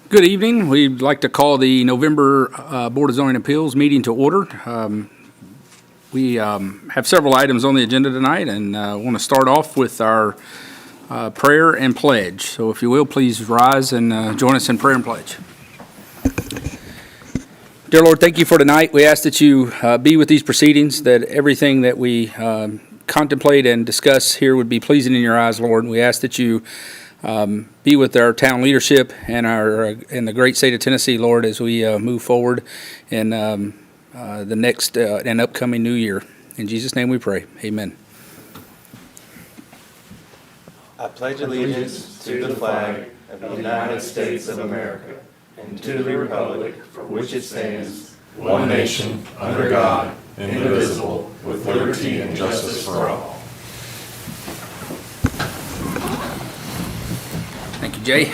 Good evening. We'd like to call the November Board of Zoning Appeals meeting to order. We have several items on the agenda tonight, and want to start off with our prayer and pledge. So if you will, please rise and join us in prayer and pledge. Dear Lord, thank you for tonight. We ask that you be with these proceedings, that everything that we contemplate and discuss here would be pleasing in your eyes, Lord. We ask that you be with our town leadership and in the great state of Tennessee, Lord, as we move forward in the next and upcoming new year. In Jesus' name we pray. Amen. I pledge allegiance to the flag of the United States of America and to the republic for which it stands, one nation, under God, indivisible, with liberty and justice for all. Thank you, Jay.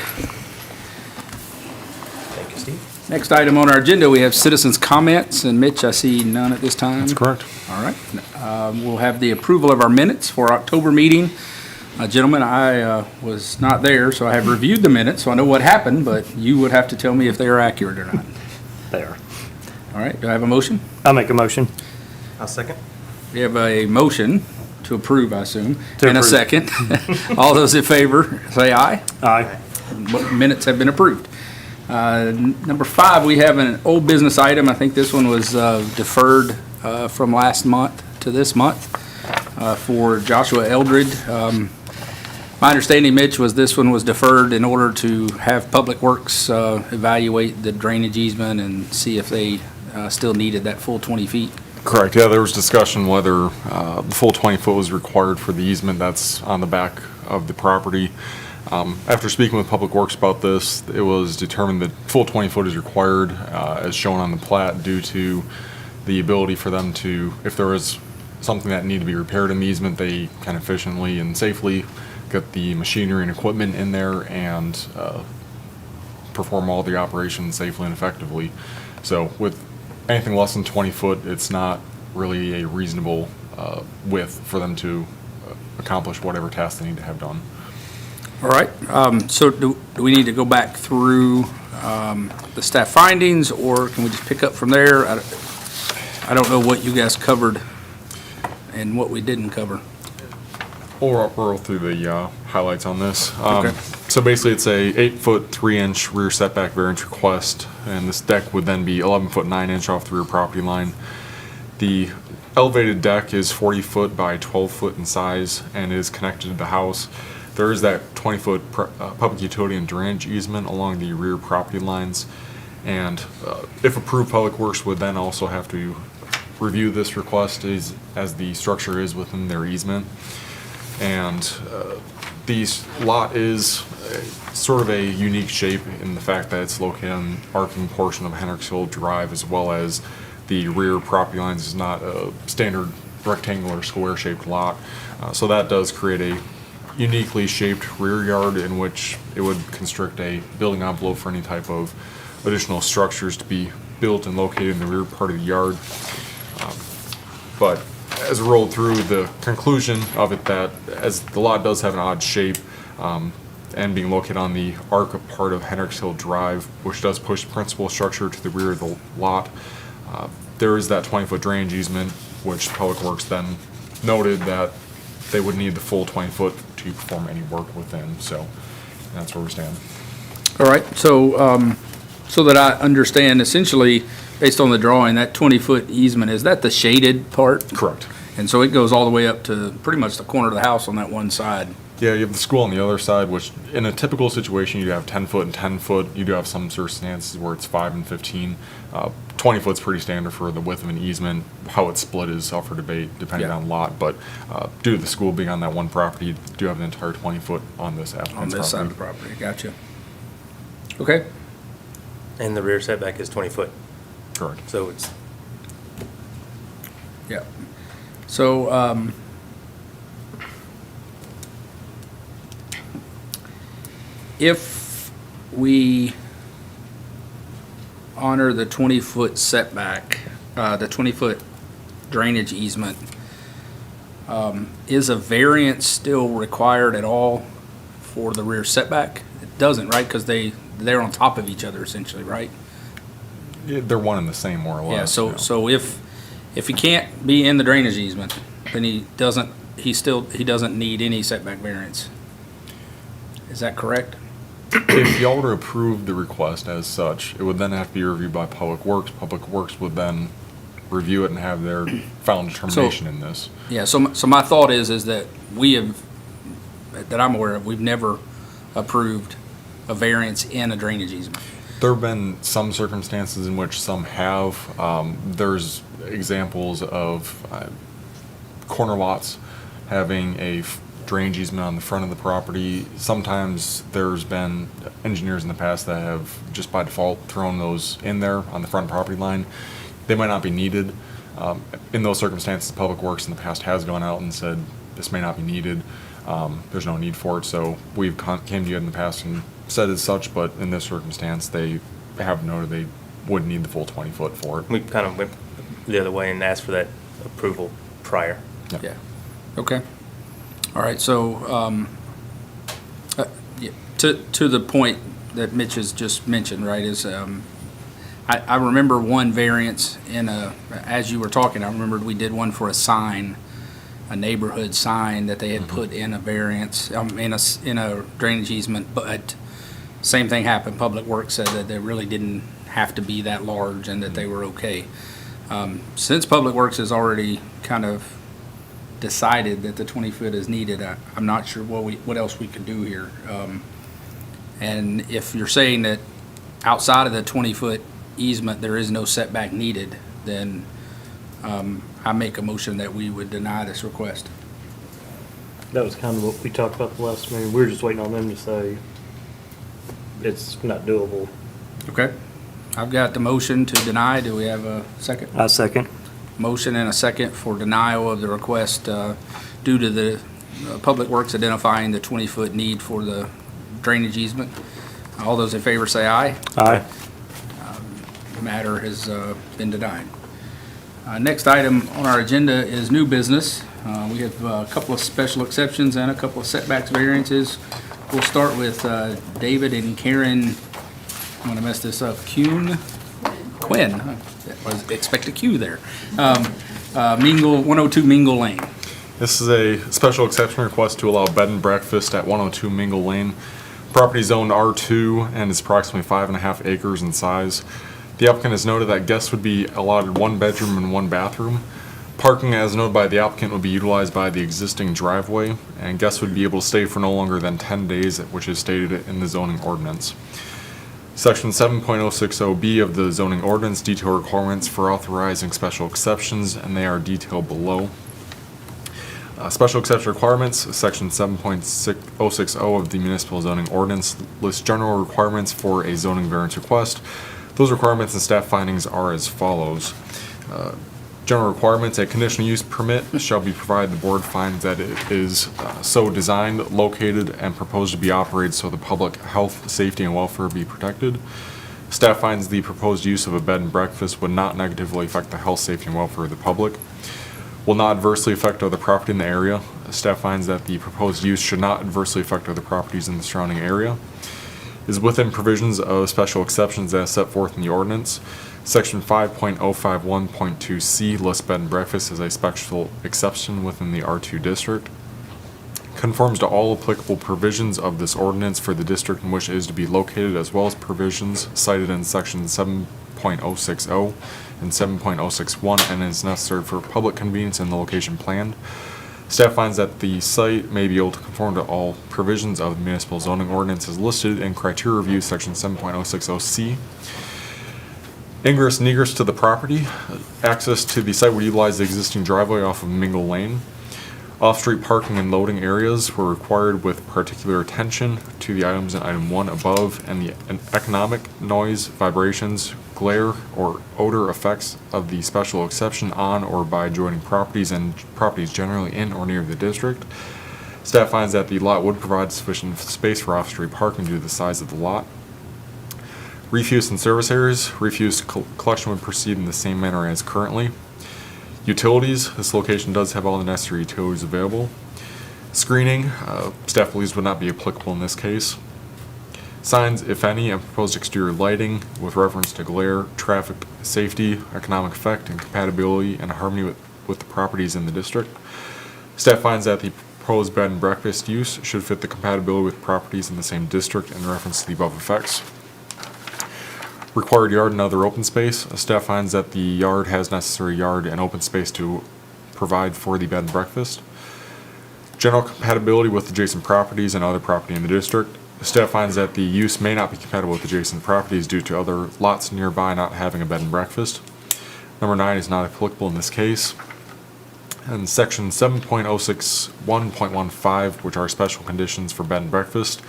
Thank you, Steve. Next item on our agenda, we have citizens' comments, and Mitch, I see none at this time. That's correct. All right. We'll have the approval of our minutes for our October meeting. Gentlemen, I was not there, so I have reviewed the minutes, so I know what happened, but you would have to tell me if they are accurate or not. They are. All right, do I have a motion? I'll make a motion. I'll second. We have a motion to approve, I assume, and a approve. second. All those in favor, say aye. Aye. Minutes have been approved. Number 5, we have an old business item. I think this one was deferred from last month to this month for Joshua Eldred. My understanding, Mitch, was this one was deferred in order to have Public Works evaluate the drainage easement and see if they still needed that full 20 feet. Correct, yeah, there was discussion whether the full 20 foot was required for the easement that's on the back of the property. After speaking with Public Works about this, it was determined that full 20 foot is required as shown on the plat due to the ability for them to, if there is something that needed to be repaired in the easement, they can efficiently and safely get the machinery and equipment in there and perform all the operations safely and effectively. So with anything less than 20 foot, it's not really a reasonable width for them to accomplish whatever task they need to have done. All right, so do we need to go back through the staff findings, or can we just pick up from there? I don't know what you guys covered and what we didn't cover. We'll roll through the highlights on this. Okay. So basically it's a 8 foot 3 inch rear setback variance request, and this deck would then be 11 foot 9 inch off the rear property line. The elevated deck is 40 foot by 12 foot in size and is connected to the house. There is that 20 foot public utility and drainage easement along the rear property lines, and if approved, Public Works would then also have to review this request as the structure is within their easement. And the lot is sort of a unique shape in the fact that it's located on the arcing portion of Hendricks Hill Drive, as well as the rear property lines is not a standard rectangular square shaped lot. So that does create a uniquely shaped rear yard in which it would constrict a building envelope for any type of additional structures to be built and located in the rear part of the yard. But as we rolled through, the conclusion of it that as the lot does have an odd shape and being located on the arc part of Hendricks Hill Drive, which does push the principal structure to the rear of the lot, there is that 20 foot drainage easement, which Public Works then noted that they would need the full 20 foot to perform any work within. So that's where we stand. All right, so so that I understand, essentially, based on the drawing, that 20-foot easement, is that the shaded part? Correct. And so it goes all the way up to pretty much the corner of the house on that one side? Yeah, you have the school on the other side, which in a typical situation, you have 10 foot and 10 foot. You do have some circumstances where it's 5 and 15. 20 foot's pretty standard for the width of an easement. How it's split is up for debate depending on lot, but due to the school being on that one property, you do have an entire 20 foot on this applicant's On this side of the property. property, gotcha. Okay, And the rear setback is 20 foot, Correct. so it's yeah. So, if we honor the 20-foot setback, the 20-foot drainage easement, is a variance still required at all for the rear setback? It doesn't, right? Because they they're on top of each other essentially, right? Yeah, they're one and the same, more or less. Yeah, so, you know. so if he can't be in the drainage easement, then he doesn't need any setback variance. Is that correct? If y'all were to approve the request as such, it would then have to be reviewed by Public Works. Public Works would then review it and have their final determination in this. Yeah, so my thought is that that I'm aware of, we've never approved a variance in a drainage easement. There have been some circumstances in which some have. There's examples of corner lots having a drainage easement on the front of the property. Sometimes there's been engineers in the past that have just by default thrown those in there on the front property line. They might not be needed. In those circumstances, Public Works in the past has gone out and said, this may not be needed. There's no need for it. So we've came to you in the past and said as such, but in this circumstance, they have noted they would need the full 20 foot for it. We kind of went the other way and asked for that approval prior. Yeah, okay. All right, so, yeah, to the point that Mitch has just mentioned, right, is, I remember one variance as you were talking, I remembered we did one for a sign, a neighborhood sign that they had put in a variance, in a drainage easement, but same thing happened. Public Works said that they really didn't have to be that large and that they were okay. Since Public Works has already kind of decided that the 20 foot is needed, I'm not sure what else we could do here. And if you're saying that outside of the 20 foot easement, there is no setback needed, then I make a motion that we would deny this request. That was kind of what we talked about the last meeting. We were just waiting on them to say it's not doable. Okay. I've got the motion to deny. Do we have a second? I second. Motion and a second for denial of the request due to the Public Works identifying the 20 foot need for the drainage easement. All those in favor say aye. Aye. The matter has been denied. Next item on our agenda is new business. We have a couple of special exceptions and a couple of setbacks variances. We'll start with David and Karen, I'm going to mess this up, Quinn. I was expect a Q there. 102 Mingle Lane. This is a special exception request to allow bed and breakfast at 102 Mingle Lane. Property zoned R2 and is approximately 5.5 acres in size. The applicant has noted that guests would be allotted 1 bedroom and 1 bathroom. Parking, as noted by the applicant, would be utilized by the existing driveway, and guests would be able to stay for no longer than 10 days, which is stated in the zoning ordinance. Section 7.060B of the zoning ordinance detail requirements for authorizing special exceptions, and they are detailed below. Special exception requirements, section 7.060 of the municipal zoning ordinance lists general requirements for a zoning variance request. Those requirements and staff findings are as follows. General requirements, a conditional use permit shall be provided. The board finds that it is so designed, located, and proposed to be operated so the public health, safety, and welfare be protected. Staff finds the proposed use of a bed and breakfast would not negatively affect the health, safety, and welfare of the public. Will not adversely affect other property in the area. Staff finds that the proposed use should not adversely affect other properties in the surrounding area. Is within provisions of special exceptions as set forth in the ordinance. Section 5.051.2C lists bed and breakfast as a special exception within the R2 district. Conforms to all applicable provisions of this ordinance for the district in which it is to be located, as well as provisions cited in section 7.060 and 7.061, and is necessary for public convenience in the location planned. Staff finds that the site may be able to conform to all provisions of the municipal zoning ordinance as listed in criteria review section 7.060C. Ingress and egress to the property. Access to the site would utilize the existing driveway off of Mingle Lane. Off-street parking and loading areas were required with particular attention to the items in item 1 above and the economic, noise, vibrations, glare, or odor effects of the special exception on or by adjoining properties and properties generally in or near the district. Staff finds that the lot would provide sufficient space for off-street parking due to the size of the lot. Refuse and service areas. Refuse collection would proceed in the same manner as currently. Utilities. This location does have all the necessary utilities available. Screening. Staff believes would not be applicable in this case. Signs, if any, and proposed exterior lighting with reference to glare, traffic safety, economic effect, and compatibility and harmony with the properties in the district. Staff finds that the proposed bed and breakfast use should fit the compatibility with properties in the same district in reference to the above effects. Required yard and other open space. Staff finds that the yard has necessary yard and open space to provide for the bed and breakfast. General compatibility with adjacent properties and other property in the district. Staff finds that the use may not be compatible with adjacent properties due to other lots nearby not having a bed and breakfast. Number 9 is not applicable in this case. And section 7.061.15, which are special conditions for bed and breakfast.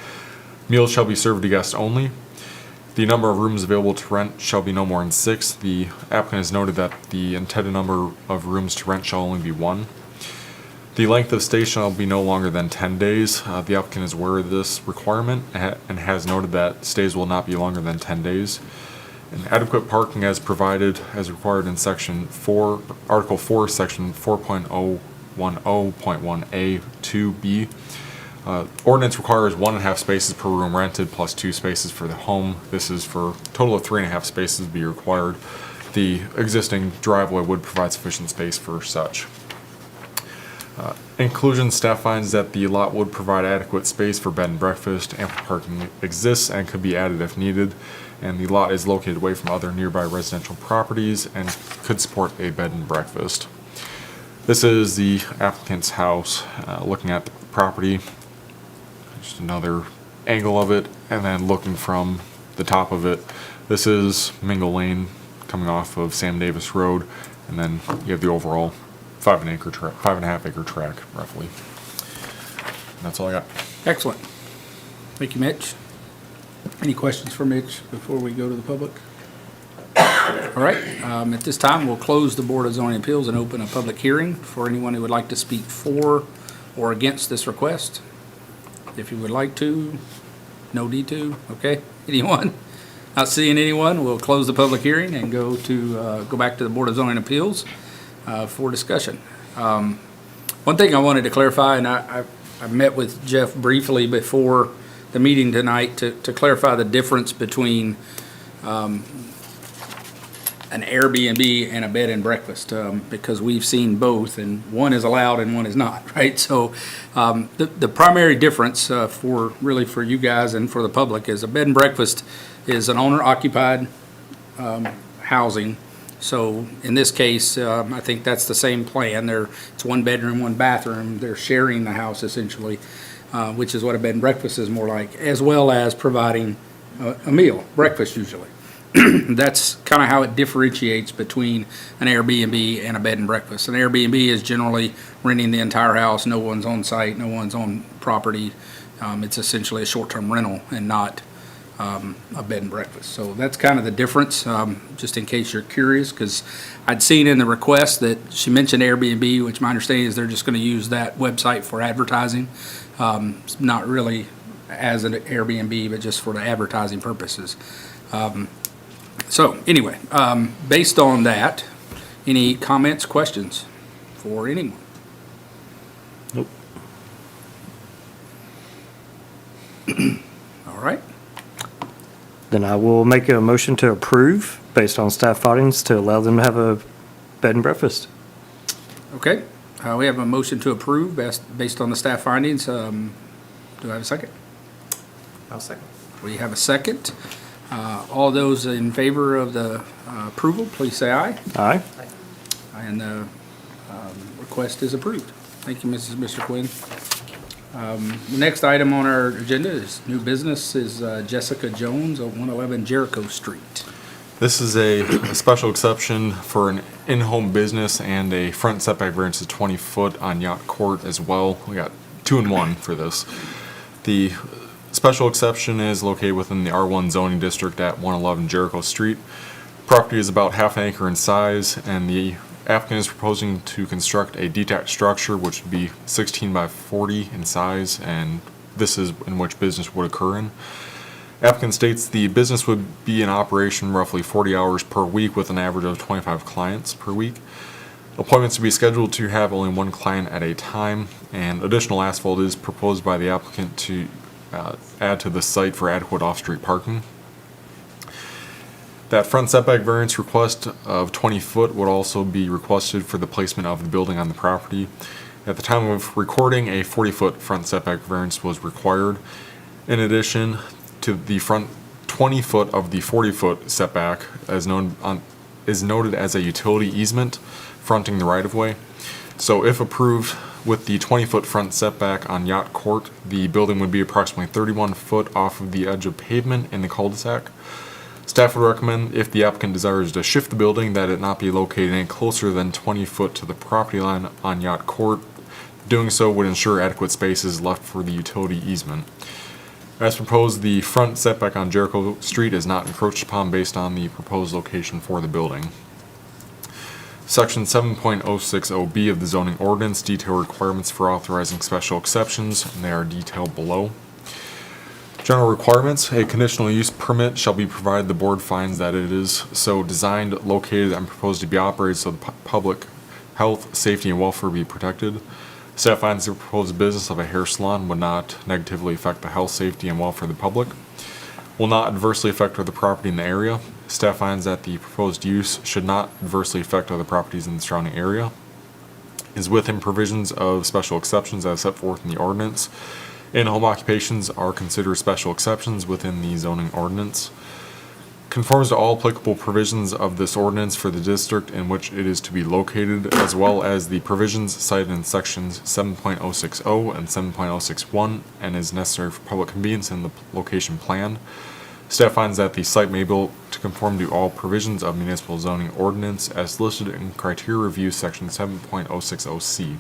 Meals shall be served to guests only. The number of rooms available to rent shall be no more than 6. The applicant has noted that the intended number of rooms to rent shall only be 1. The length of stay shall be no longer than 10 days. The applicant is aware of this requirement and has noted that stays will not be longer than 10 days. And adequate parking as provided as required in section 4, article 4, section 4.010.1A 2B. Ordinance requires 1.5 spaces per room rented plus 2 spaces for the home. This is for a total of 3.5 spaces to be required. The existing driveway would provide sufficient space for such. In conclusion, staff finds that the lot would provide adequate space for bed and breakfast. Ample parking exists and could be added if needed. And the lot is located away from other nearby residential properties and could support a bed and breakfast. This is the applicant's house. Looking at the property, just another angle of it, and then looking from the top of it. This is Mingle Lane coming off of Sam Davis Road, and then you have the overall 5.5 acre tract roughly. And that's all I got. Excellent. Thank you, Mitch. Any questions for Mitch before we go to the public? All right, at this time, we'll close the Board of Zoning Appeals and open a public hearing for anyone who would like to speak for or against this request. If you would like to, no need to, okay? Anyone? Not seeing anyone, we'll close the public hearing and go back to the Board of Zoning Appeals for discussion. One thing I wanted to clarify, and I met with Jeff briefly before the meeting tonight to clarify the difference between an Airbnb and a bed and breakfast, because we've seen both, and one is allowed and one is not, right? So the primary difference for you guys and for the public is a bed and breakfast is an owner-occupied housing. So in this case, I think that's the same plan. It's 1 bedroom, 1 bathroom. They're sharing the house essentially, which is what a bed and breakfast is more like, as well as providing a meal, breakfast usually. That's kind of how it differentiates between an Airbnb and a bed and breakfast. An Airbnb is generally renting the entire house. No one's on site, no one's on property. It's essentially a short-term rental and not a bed and breakfast. So that's kind of the difference, just in case you're curious, because I'd seen in the request that she mentioned Airbnb, which my understanding is they're just going to use that website for advertising, not really as an Airbnb, but just for the advertising purposes. So anyway, based on that, any comments, questions for anyone? Nope. All right. Then I will make a motion to approve based on staff findings to allow them to have a bed and breakfast. Okay. We have a motion to approve based on the staff findings. Do I have a second? I'll second. We have a second. All those in favor of the approval, please say aye. Aye. And the request is approved. Thank you, Mr. Quinn. The next item on our agenda is new business is Jessica Jones of 111 Jericho Street. This is a special exception for an in-home business and a front setback variance of 20 foot on Yacht Court as well. We got 2 in 1 for this. The special exception is located within the R1 zoning district at 111 Jericho Street. Property is about half an acre in size, and the applicant is proposing to construct a detached structure which would be 16 by 40 in size, and this is in which business would occur in. Applicant states the business would be in operation roughly 40 hours per week with an average of 25 clients per week. Appointments to be scheduled to have only 1 client at a time, and additional asphalt is proposed by the applicant to add to the site for adequate off-street parking. That front setback variance request of 20 foot would also be requested for the placement of the building on the property. At the time of recording, a 40-foot front setback variance was required. In addition to the front 20 foot of the 40-foot setback is noted as a utility easement fronting the right-of-way. So if approved with the 20-foot front setback on Yacht Court, the building would be approximately 31 foot off of the edge of pavement in the cul-de-sac. Staff would recommend, if the applicant desires to shift the building, that it not be located any closer than 20 foot to the property line on Yacht Court. Doing so would ensure adequate space is left for the utility easement. As proposed, the front setback on Jericho Street is not encroached upon based on the proposed location for the building. Section 7.060B of the zoning ordinance detail requirements for authorizing special exceptions, and they are detailed below. General requirements: a conditional use permit shall be provided the board finds that it is so designed, located, and proposed to be operated so the public health, safety, and welfare be protected. Staff finds the proposed business of a hair salon would not negatively affect the health, safety, and welfare of the public, will not adversely affect other property in the area. Staff finds that the proposed use should not adversely affect other properties in the surrounding area, is within provisions of special exceptions as set forth in the ordinance. In-home occupations are considered special exceptions within the zoning ordinance. Conforms to all applicable provisions of this ordinance for the district in which it is to be located, as well as the provisions cited in sections 7.060 and 7.061, and is necessary for public convenience in the location plan. Staff finds that the site may be built to conform to all provisions of municipal zoning ordinance as listed in criteria review section 7.060C.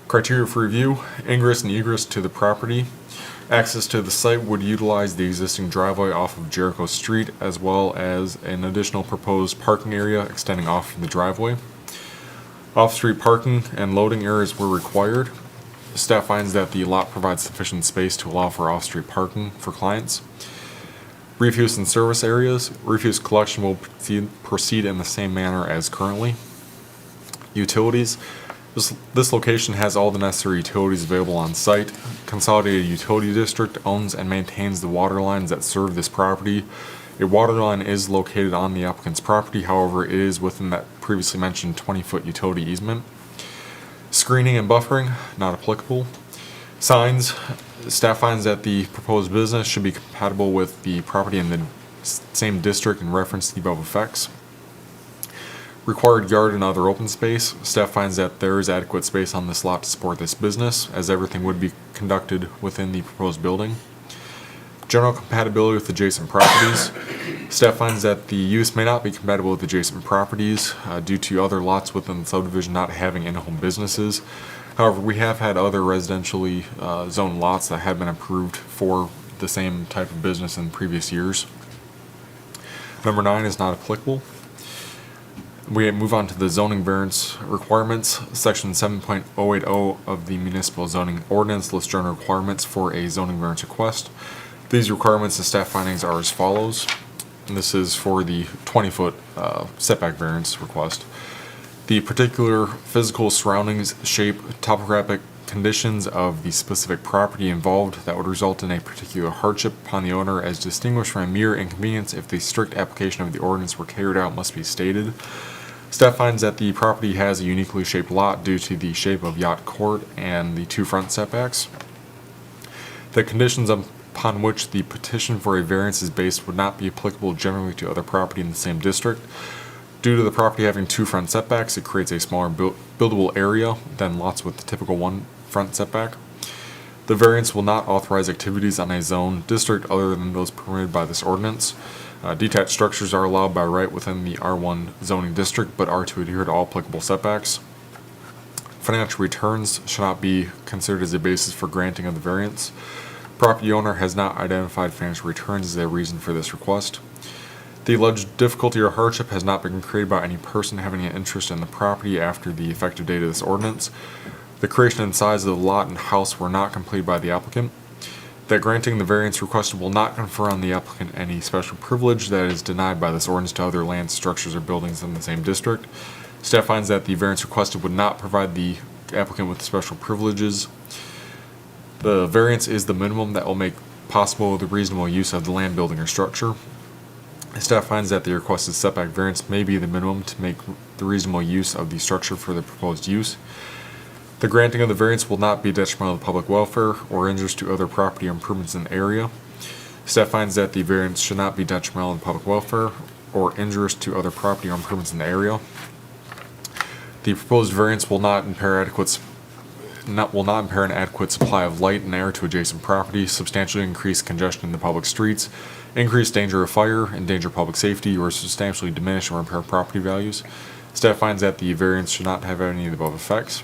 Criteria for review: ingress and egress to the property. Access to the site would utilize the existing driveway off of Jericho Street, as well as an additional proposed parking area extending off the driveway. Off-street parking and loading areas were required. Staff finds that the lot provides sufficient space to allow for off-street parking for clients. Refuse and service areas: refuse collection will proceed in the same manner as currently. Utilities: This location has all the necessary utilities available on site. Consolidated Utility District owns and maintains the water lines that serve this property. A water line is located on the applicant's property, however, it is within that previously mentioned 20-foot utility easement. Screening and buffering, not applicable. Signs: staff finds that the proposed business should be compatible with the property in the same district in reference to the above effects. Required yard and other open space: staff finds that there is adequate space on this lot to support this business, as everything would be conducted within the proposed building. General compatibility with adjacent properties: staff finds that the use may not be compatible with adjacent properties due to other lots within the subdivision not having in-home businesses. However, we have had other residentially zoned lots that have been approved for the same type of business in previous years. Number 9 is not applicable. We move on to the zoning variance requirements. Section 7.080 of the municipal zoning ordinance lists general requirements for a zoning variance request. These requirements and staff findings are as follows. And this is for the 20-foot setback variance request. The particular physical surroundings, shape, topographic conditions of the specific property involved that would result in a particular hardship upon the owner as distinguished from a mere inconvenience if the strict application of the ordinance were carried out must be stated. Staff finds that the property has a uniquely shaped lot due to the shape of Yacht Court and the 2 front setbacks. The conditions upon which the petition for a variance is based would not be applicable generally to other property in the same district. Due to the property having 2 front setbacks, it creates a smaller buildable area than lots with the typical 1 front setback. The variance will not authorize activities on a zone district other than those permitted by this ordinance. Detached structures are allowed by right within the R1 zoning district, but are to adhere to all applicable setbacks. Financial returns should not be considered as a basis for granting of the variance. Property owner has not identified financial returns as a reason for this request. The alleged difficulty or hardship has not been created by any person having an interest in the property after the effective date of this ordinance. The creation and size of the lot and house were not completed by the applicant. That granting the variance requested will not confer on the applicant any special privilege that is denied by this ordinance to other land, structures, or buildings in the same district. Staff finds that the variance requested would not provide the applicant with special privileges. The variance is the minimum that will make possible the reasonable use of the land, building, or structure. Staff finds that the requested setback variance may be the minimum to make the reasonable use of the structure for the proposed use. The granting of the variance will not be detrimental to public welfare or injurious to other property improvements in the area. Staff finds that the variance should not be detrimental to public welfare or injurious to other property or improvements in the area. The proposed variance will not impair an adequate supply of light and air to adjacent property, substantially increase congestion in the public streets, increase danger of fire, endanger public safety, or substantially diminish or impair property values. Staff finds that the variance should not have any of the above effects.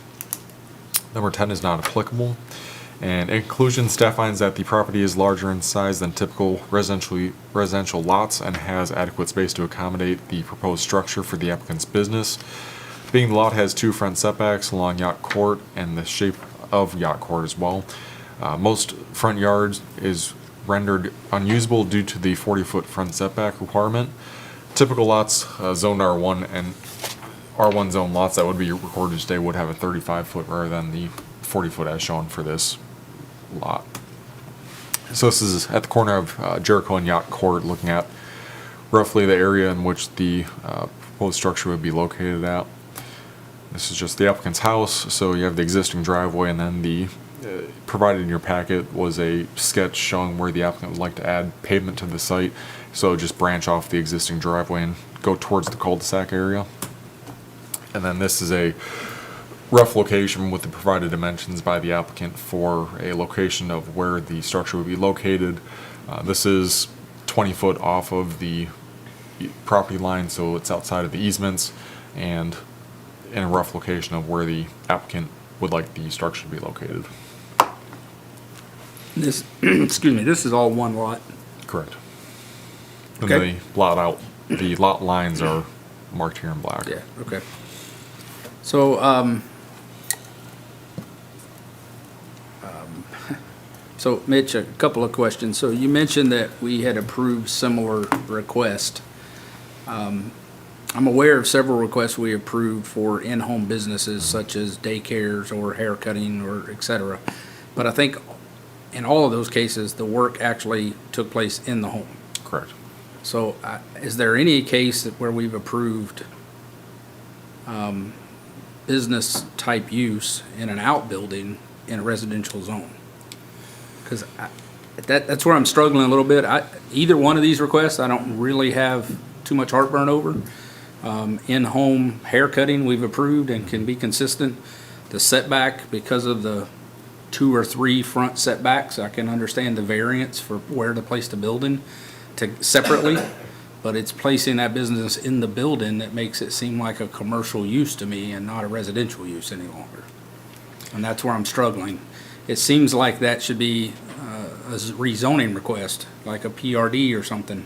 Number 10 is not applicable. And in conclusion, staff finds that the property is larger in size than typical residential lots and has adequate space to accommodate the proposed structure for the applicant's business. Being the lot has 2 front setbacks along Yacht Court and the shape of Yacht Court as well. Most front yards is rendered unusable due to the 40-foot front setback requirement. Typical lots zoned R1 and R1 zone lots that would be recorded today would have a 35-foot rather than the 40-foot as shown for this lot. So this is at the corner of Jericho and Yacht Court, looking at roughly the area in which the proposed structure would be located at. This is just the applicant's house, so you have the existing driveway, and then the provided in your packet was a sketch showing where the applicant would like to add pavement to the site, so just branch off the existing driveway and go towards the cul-de-sac area. And then this is a rough location with the provided dimensions by the applicant for a location of where the structure would be located. This is 20 foot off of the property line, so it's outside of the easements, and in a rough location of where the applicant would like the structure to be located. This, excuse me, this is all one lot. Correct. And Okay. the lot lines are marked here in black. Yeah, okay. So, so Mitch, a couple of questions. So you mentioned that we had approved similar request. I'm aware of several requests we approved for in-home businesses such as daycares or haircutting or et cetera. But I think in all of those cases, the work actually took place in the home. Correct. So is there any case where we've approved business type use in an outbuilding in a residential zone? Because that's where I'm struggling a little bit. Either one of these requests, I don't really have too much heartburn over. In-home haircutting, we've approved and can be consistent. The setback, because of the 2 or 3 front setbacks, I can understand the variance for where to place the building separately, but it's placing that business in the building that makes it seem like a commercial use to me and not a residential use any longer. And that's where I'm struggling. It seems like that should be a rezoning request, like a PRD or something,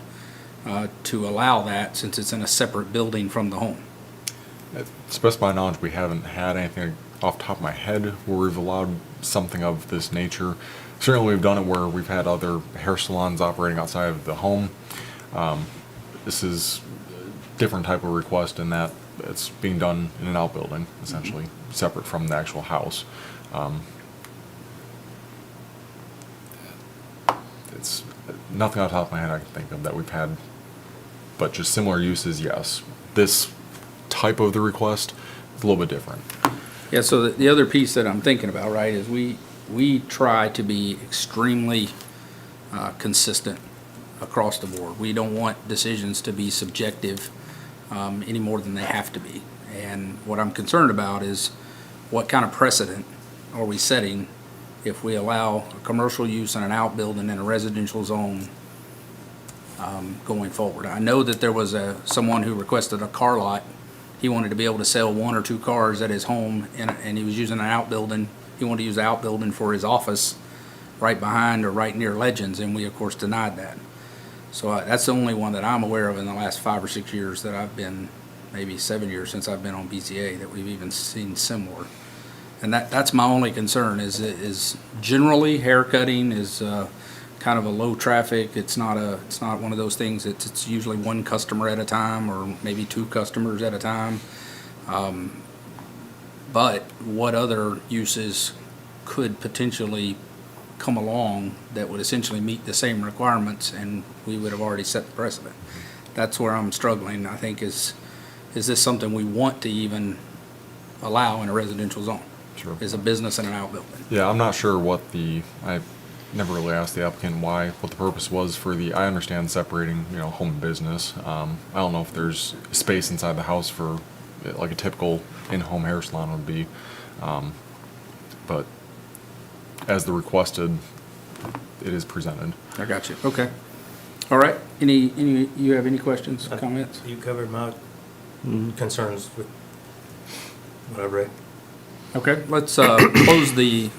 to allow that since it's in a separate building from the home. To the best of my knowledge, we haven't had anything off the top of my head where we've allowed something of this nature. Certainly we've done it where we've had other hair salons operating outside of the home. This is a different type of request in that it's being done in an outbuilding, essentially, separate from the actual house. It's nothing off the top of my head I can think of that we've had, but just similar uses, yes. This type of the request is a little bit different. Yeah, so the other piece that I'm thinking about, right, is we try to be extremely consistent across the board. We don't want decisions to be subjective any more than they have to be. And what I'm concerned about is what kind of precedent are we setting if we allow a commercial use in an outbuilding in a residential zone going forward. I know that there was someone who requested a car lot. He wanted to be able to sell 1 or 2 cars at his home, and he was using an outbuilding. He wanted to use the outbuilding for his office right behind or right near Legends, and we, of course, denied that. So that's the only one that I'm aware of in the last 5 or 6 years that I've been, maybe 7 years since I've been on BZA, that we've even seen similar. And that's my only concern is generally haircutting is kind of a low traffic. It's not one of those things. It's usually 1 customer at a time or maybe 2 customers at a time. But what other uses could potentially come along that would essentially meet the same requirements, and we would have already set the precedent. That's where I'm struggling, I think, is this something we want to even allow in a residential zone? Sure. Is a business in an outbuilding? Yeah, I'm not sure I never really asked the applicant what the purpose was for I understand separating, home and business. I don't know if there's space inside the house for, like a typical in-home hair salon would be. But as the requested, it is presented. I got you, okay. All right, you have any questions, comments? You covered my concerns with what I read. Okay, let's close the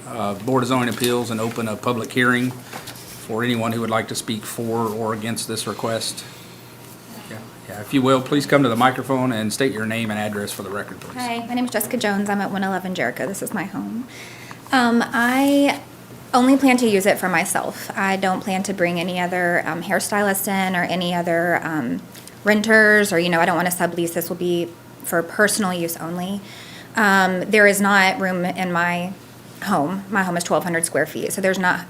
Board of Zoning Appeals and open a public hearing for anyone who would like to speak for or against this request. Yeah, if you will, please come to the microphone and state your name and address for the record, please. Hi, my name is Jessica Jones. I'm at 111 Jericho. This is my home. I only plan to use it for myself. I don't plan to bring any other hairstylists in or any other renters, or, I don't want to sublease. This will be for personal use only. There is not room in my home. My home is 1,200 square feet, so there's not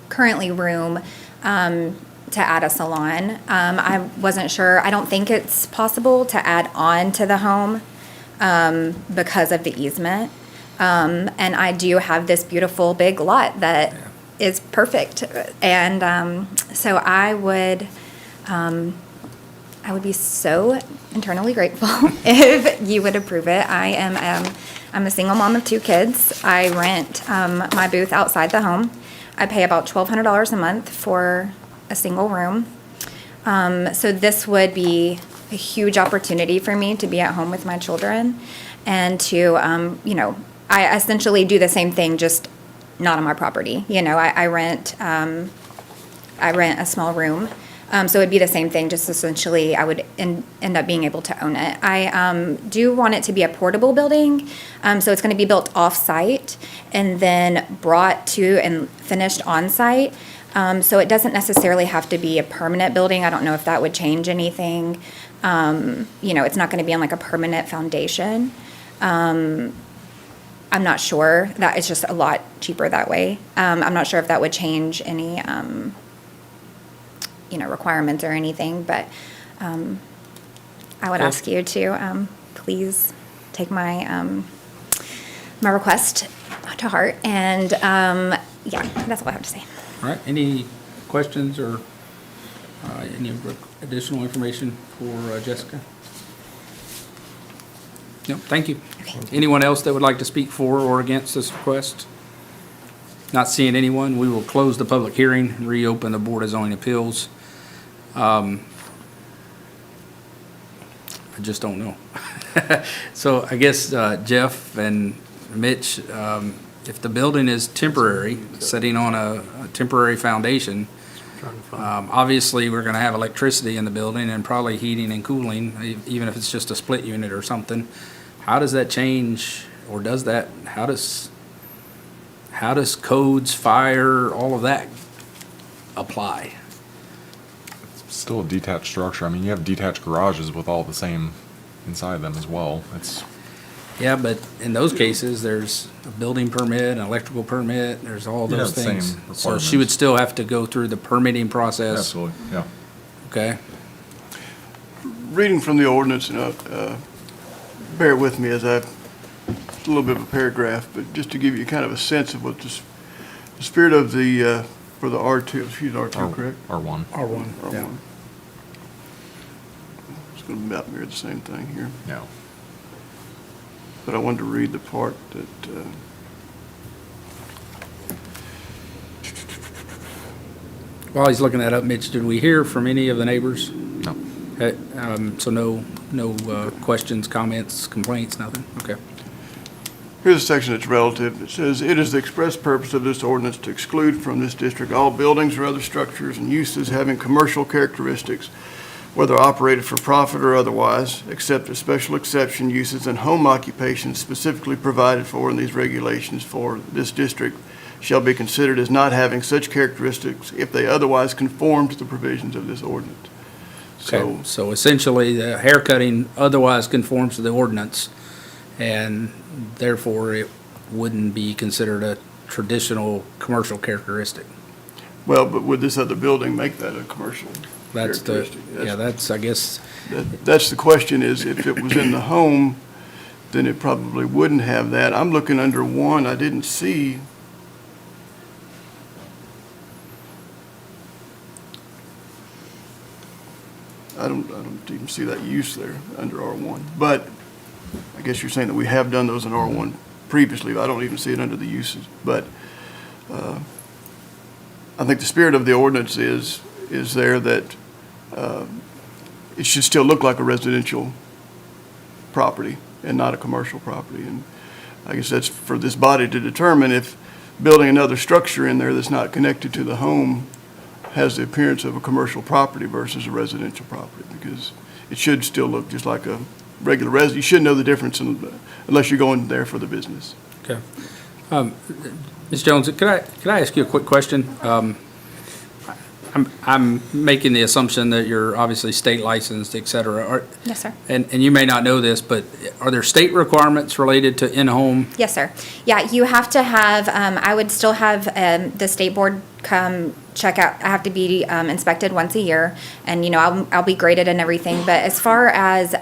currently room to add a salon. I wasn't sure. I don't think it's possible to add on to the home because of the easement. And I do have this beautiful big lot that is perfect. And so I would be so internally grateful if you would approve it. I'm a single mom of 2 kids. I rent my booth outside the home. I pay about $1,200 a month for a single room. So this would be a huge opportunity for me to be at home with my children and to, I essentially do the same thing, just not on my property. I rent a small room. So it'd be the same thing, just essentially I would end up being able to own it. I do want it to be a portable building, so it's going to be built off-site and then brought to and finished on-site. So it doesn't necessarily have to be a permanent building. I don't know if that would change anything. It's not going to be on like a permanent foundation. I'm not sure. That it's just a lot cheaper that way. I'm not sure if that would change any requirements or anything, but I would ask you to please take my my request to heart, and that's all I have to say. All right, any questions or any additional information for Jessica? No, thank you. Okay. Anyone else that would like to speak for or against this request? Not seeing anyone, we will close the public hearing and reopen the Board of Zoning Appeals. I just don't know. So I guess Jeff and Mitch, if the building is temporary, sitting on a temporary foundation, obviously we're going to have electricity in the building and probably heating and cooling, even if it's just a split unit or something. How does that change, or how does codes, fire, all of that apply? It's still a detached structure. I mean, you have detached garages with all the same inside them as well. Yeah, but in those cases, there's a building permit, an electrical permit, there's all You those have the things. same So she would requirements. still have to go through the permitting process. Absolutely, yeah. Okay, Reading from the ordinance, bear with me as it's a little bit of a paragraph, but just to give you kind of a sense of what the spirit of for the R2, R2, correct? R1, R1, yeah. R1. It's going to about mirror the same thing here, yeah. but I wanted to read the part that, While he's looking that up, Mitch, did we hear from any of the neighbors? No. So no questions, comments, complaints, nothing? Okay. here's a section that's relative. It says, "It is the express purpose of this ordinance to exclude from this district all buildings or other structures and uses having commercial characteristics, whether operated for profit or otherwise, except as special exception uses and home occupations specifically provided for in these regulations for this district shall be considered as not having such characteristics if they otherwise conform to the provisions of this ordinance." Okay, so essentially, the haircutting otherwise conforms to the ordinance, and therefore it wouldn't be considered a traditional commercial characteristic. Well, but would this other building make that a commercial That's the, characteristic? yeah, that's, I guess, That's the question, is if it was in the home, then it probably wouldn't have that. I'm looking under 1, I didn't see. I don't even see that use there under R1. But I guess you're saying that we have done those in R1 previously. I don't even see it under the uses. But I think the spirit of the ordinance is there that it should still look like a residential property and not a commercial property. And I guess that's for this body to determine if building another structure in there that's not connected to the home has the appearance of a commercial property versus a residential property, because it should still look just like a regular residence. You shouldn't know the difference unless you're going there for the business. okay. Ms. Jones, could I ask you a quick question? I'm making the assumption that you're obviously state licensed, et cetera. Yes, sir. And you may not know this, but are there state requirements related to in-home? Yes, sir. Yeah, you have to have, I would still have the state board come check out. I have to be inspected once a year, and, I'll be graded and everything. But as far as,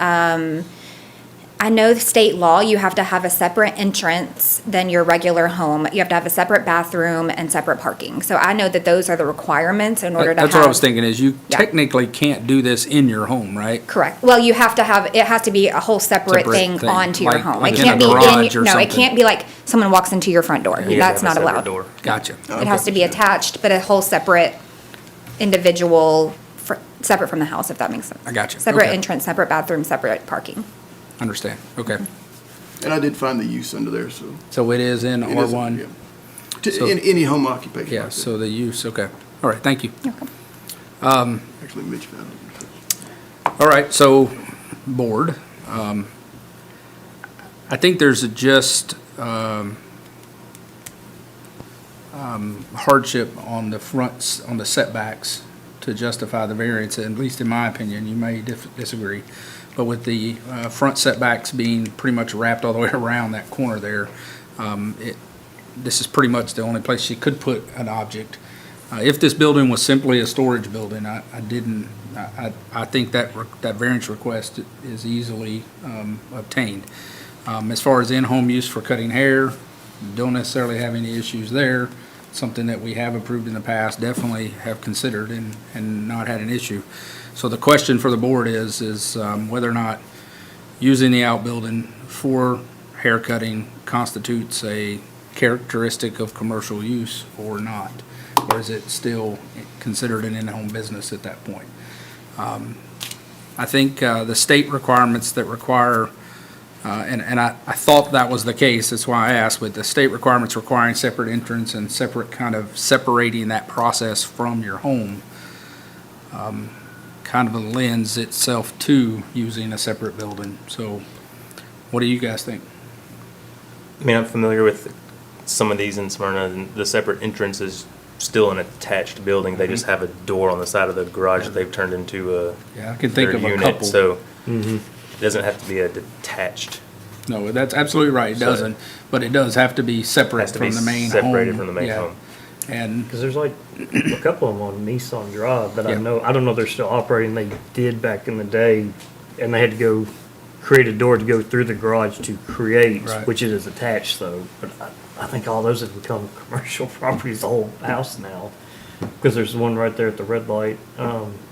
I know the state law, you have to have a separate entrance than your regular home. You have to have a separate bathroom and separate parking. So I know that those are the requirements in order to have. That's what I was thinking, is you Yeah. technically can't do this in your home, right? Correct. Well, you have to have, it has to be a whole separate Separate thing thing, onto your like- home. like It in can't a be garage or no, it something. can't be like someone walks into your front door. You That's have not a separate allowed. door. Gotcha. It has to be attached, but a whole separate individual, separate from the house, if that makes sense. I got you. Separate Okay. entrance, separate bathroom, separate parking. Understand, okay. And I did find the use under there, so. So it is in it is, R1? yeah. To- So- In any home occupation. Yeah, like that. so the use, okay. All right, thank you. Actually, Mitch found it. All right, so, board, I think there's just hardship on the fronts, on the setbacks to justify the variance, at least in my opinion. You may disagree. But with the front setbacks being pretty much wrapped all the way around that corner there, this is pretty much the only place you could put an object. If this building was simply a storage building, I think that variance request is easily obtained. As far as in-home use for cutting hair, don't necessarily have any issues there. Something that we have approved in the past, definitely have considered and not had an issue. So the question for the board is whether or not using the outbuilding for hair cutting constitutes a characteristic of commercial use or not, or is it still considered an in-home business at that point? I think the state requirements that require, and I thought that was the case, that's why I asked, with the state requirements requiring separate entrance and separate kind of separating that process from your home, kind of lends itself to using a separate building. So what do you guys think? I mean, I'm familiar with some of these in Smyrna, and the separate entrance is still an attached building. They just have a door on the side of the garage that they've turned into a Yeah, I can think their of a unit, couple. so it doesn't have to be a detached. No, that's absolutely right, it So- doesn't, but it does have to be separate Has to be from the main home. separated from the main Yeah. home. And, Because there's like a couple of them on Nissan Drive that Yeah. I don't know if they're still operating. They did back in the day, and they had to go create a door to go through the garage to create, Right. which it is attached though. But I think all those have become commercial properties, the whole house now. Because there's one right there at the red light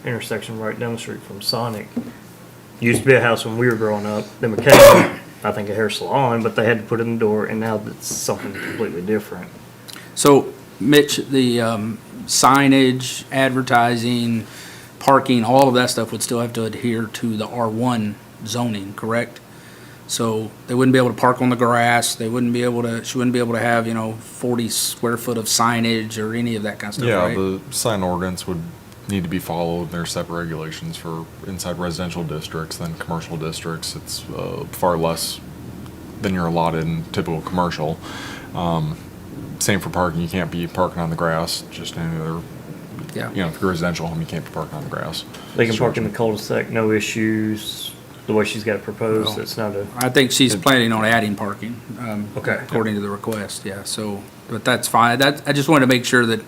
intersection right down the street from Sonic. Used to be a house when we were growing up. Then became, I think, a hair salon, but they had to put in the door, and now it's something completely different. so, Mitch, the signage, advertising, parking, all of that stuff would still have to adhere to the R1 zoning, correct? So they wouldn't be able to park on the grass, she wouldn't be able to have, 40 square foot of signage or any of that kind of stuff, Yeah, right? the sign ordinance would need to be followed. There's separate regulations for inside residential districts than commercial districts. It's far less than you're allotted in typical commercial. Same for parking. You can't be parking on the grass, just any other, Yeah. if you're a residential home, you can't be parking on the grass. They can park in the cul-de-sac, no issues. the way she's got it proposed, Well, it's not a, I think she's planning on adding parking, Okay. according to the request, yeah, so, but that's fine. I just wanted to make sure that,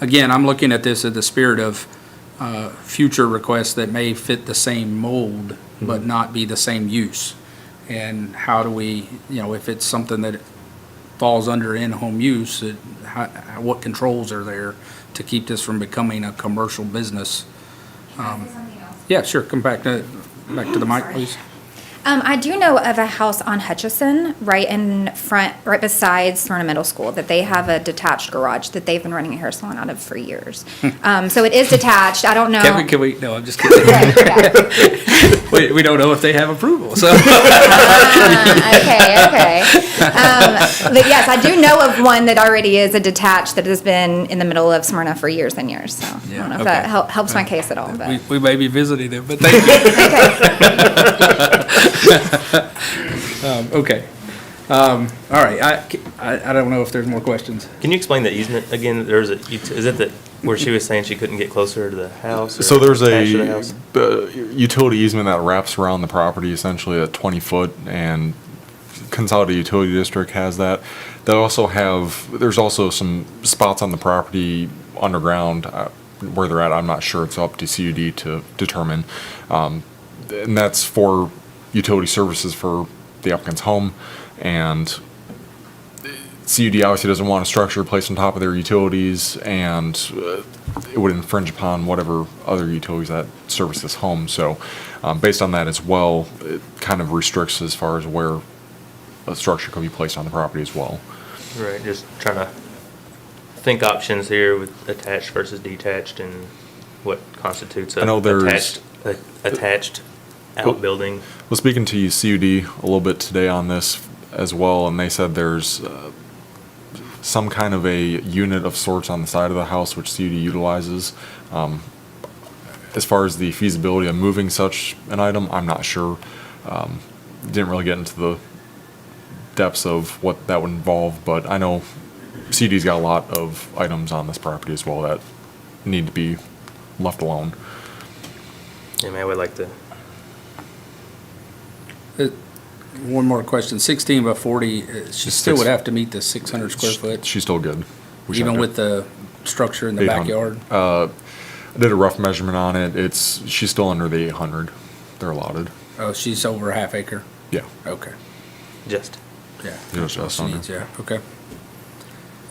again, I'm looking at this in the spirit of future requests that may fit the same mold, but not be the same use. And how do we, if it's something that falls under in-home use, what controls are there to keep this from becoming a commercial business? Yeah, sure, come back to the mic, please. I do know of a house on Hutchison, right in front, right beside Smyrna Middle School, that they have a detached garage that they've been running a hair salon out of for years. So it is detached. I don't know. Can we, no, I'm just kidding. We don't know if they have approval, so. Okay. But yes, I do know of one that already is a detached that has been in the middle of Smyrna for years and years. So I Yeah, don't know if okay. that helps my case at all, but. We may be visiting them, but thank you. Okay. All right, I don't know if there's more questions. Can you explain the easement again? Is it that where she was saying she couldn't get closer to the house? or So there's attached to the house? utility easement that wraps around the property essentially at 20 foot, and Consolidated Utility District has that. There's also some spots on the property underground where they're at. I'm not sure. It's up to CUD to determine. And that's for utility services for the applicant's home. And CUD obviously doesn't want a structure placed on top of their utilities, and it would infringe upon whatever other utilities that service this home. So based on that as well, it kind of restricts as far as where a structure could be placed on the property as well. Right, just trying to think options here with attached versus detached and what constitutes I know a there's- attached outbuilding. Well, speaking to CUD a little bit today on this as well, and they said there's some kind of a unit of sorts on the side of the house which CUD utilizes. As far as the feasibility of moving such an item, I'm not sure. Didn't really get into the depths of what that would involve, but I know CUD's got a lot of items on this property as well that need to be left alone. I mean, I would like to, One more question, 16 by 40, she still would have to meet the 600 square foot, She's still good. We should even have with the structure in the 800. backyard? I did a rough measurement on it. She's still under the 800. They're allotted. Oh, she's over a half acre? Yeah. Okay, just, yeah. Just That's what she under. needs, yeah, okay.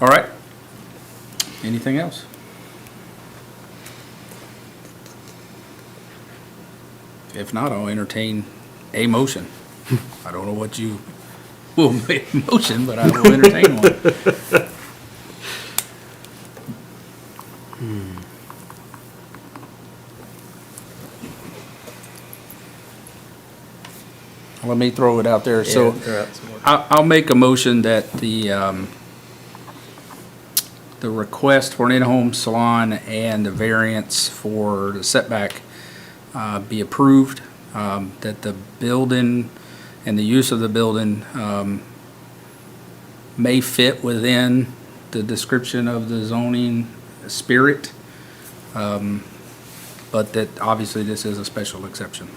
All right. Anything else? If not, I'll entertain a motion. I don't know what you will make a motion, but I will entertain one. Let me throw it out there. So I'll make a motion that the request for an in-home salon and the variance for the setback be approved, that the building and the use of the building may fit within the description of the zoning spirit, but that obviously this is a special exception.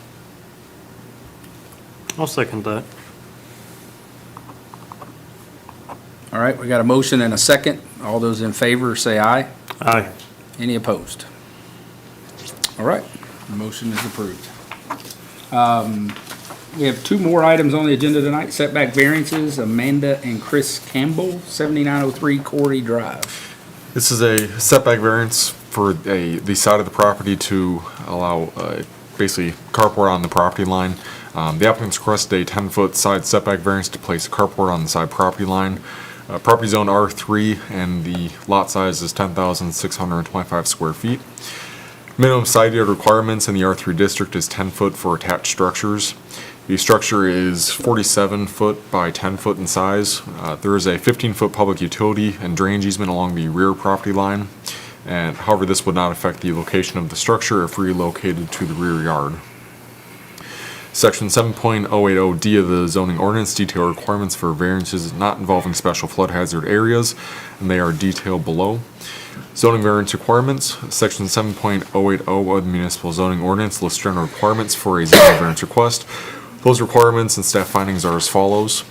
I'll second that. All right, we got a motion and a second. All those in favor say aye. Aye. Any opposed? All right, the motion is approved. We have two more items on the agenda tonight, setback variances, Amanda and Chris Campbell, 7903 Corey Drive. This is a setback variance for the side of the property to allow basically carport on the property line. The applicants requested a 10-foot side setback variance to place a carport on the side property line. Property zone R3 and the lot size is 10,625 square feet. Minimum side yard requirements in the R3 district is 10 foot for attached structures. The structure is 47 foot by 10 foot in size. There is a 15-foot public utility and drainage easement along the rear property line. And however, this would not affect the location of the structure if relocated to the rear yard. Section 7.080D of the zoning ordinance detail requirements for variances not involving special flood hazard areas, and they are detailed below. Zoning variance requirements, section 7.080 of the municipal zoning ordinance lists general requirements for a zoning variance request. Those requirements and staff findings are as follows.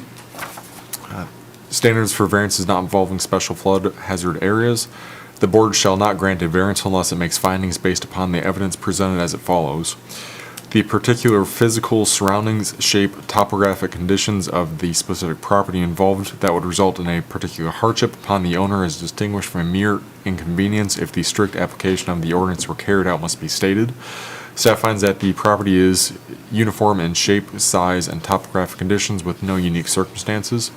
Standards for variances not involving special flood hazard areas. The board shall not grant a variance unless it makes findings based upon the evidence presented as it follows. The particular physical surroundings, shape, topographic conditions of the specific property involved that would result in a particular hardship upon the owner is distinguished from a mere inconvenience if the strict application of the ordinance were carried out must be stated. Staff finds that the property is uniform in shape, size, and topographic conditions with no unique circumstances.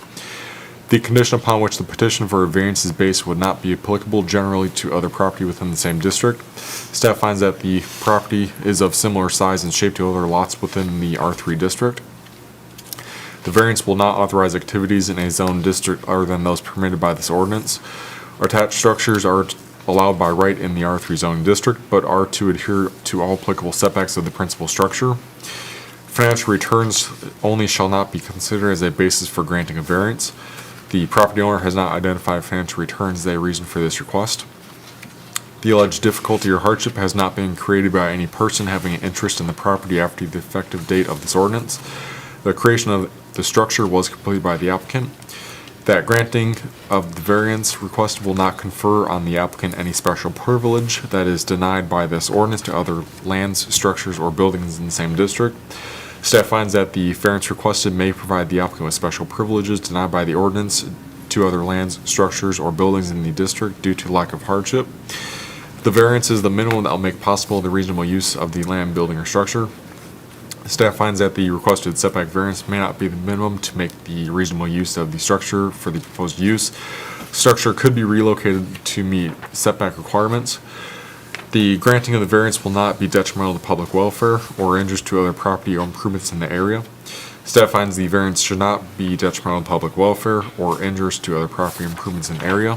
The condition upon which the petition for a variance is based would not be applicable generally to other property within the same district. Staff finds that the property is of similar size and shape to other lots within the R3 district. The variance will not authorize activities in a zone district other than those permitted by this ordinance. Attached structures are allowed by right in the R3 zoning district, but are to adhere to all applicable setbacks of the principal structure. Financial returns only shall not be considered as a basis for granting a variance. The property owner has not identified financial returns as a reason for this request. The alleged difficulty or hardship has not been created by any person having an interest in the property after the effective date of this ordinance. The creation of the structure was completed by the applicant. That granting of the variance requested will not confer on the applicant any special privilege that is denied by this ordinance to other lands, structures, or buildings in the same district. Staff finds that the variance requested may provide the applicant with special privileges denied by the ordinance to other lands, structures, or buildings in the district due to lack of hardship. The variance is the minimum that will make possible the reasonable use of the land, building, or structure. Staff finds that the requested setback variance may not be the minimum to make the reasonable use of the structure for the proposed use. Structure could be relocated to meet setback requirements. The granting of the variance will not be detrimental to public welfare or injures to other property or improvements in the area. Staff finds the variance should not be detrimental to public welfare or injures to other property improvements in the area.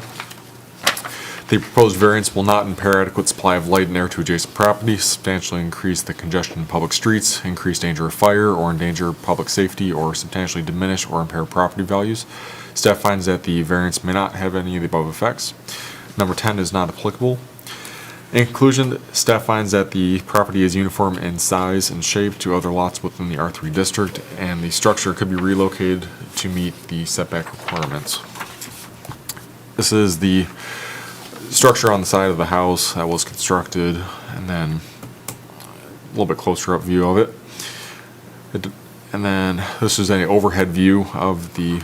The proposed variance will not impair adequate supply of light and air to adjacent properties, substantially increase the congestion in public streets, increase danger of fire, or endanger public safety, or substantially diminish or impair property values. Staff finds that the variance may not have any of the above effects. Number 10 is not applicable. In conclusion, staff finds that the property is uniform in size and shape to other lots within the R3 district, and the structure could be relocated to meet the setback requirements. This is the structure on the side of the house that was constructed, and then a little bit closer up view of it. And then this is an overhead view of the